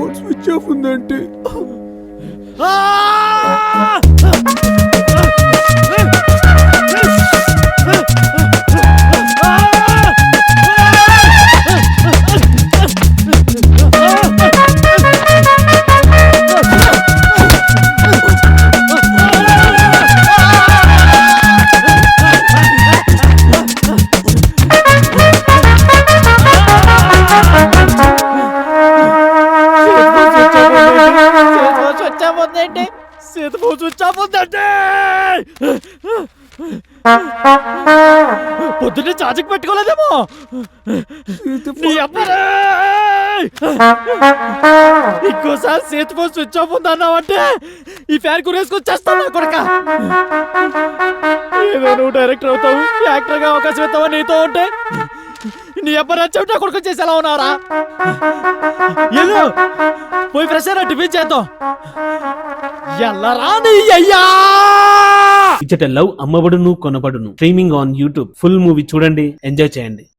Phone switch off ఉందంటే పొద్దున్నే charging పెట్టుకోలేదేమో. ఇంకోసారి చేతి ఫోన్ స్విచ్ ఆఫ్ ఉందన్నావంటే ఈ ఫ్యాన్ కురేసుకొని చేస్తాను నా కొడక. ఏదో నువ్వు డైరెక్టర్ అవుతావు, యాక్టర్ గా అవకాశం ఇస్తావా నీతో ఉంటే నీ అబ్బాయి నచ్చావు నా కొడుకు చేసేలా ఉన్నారా? ఎల్లు పోయి ఫ్రెష్ అయినా టిఫిన్ చేద్దాం. ఎల్లరా నీ అయ్యా. ఇచ్చట లవ్ అమ్మబడును కొనబడును streaming on YouTube. Full movie చూడండి, ఎంజాయ్ చేయండి.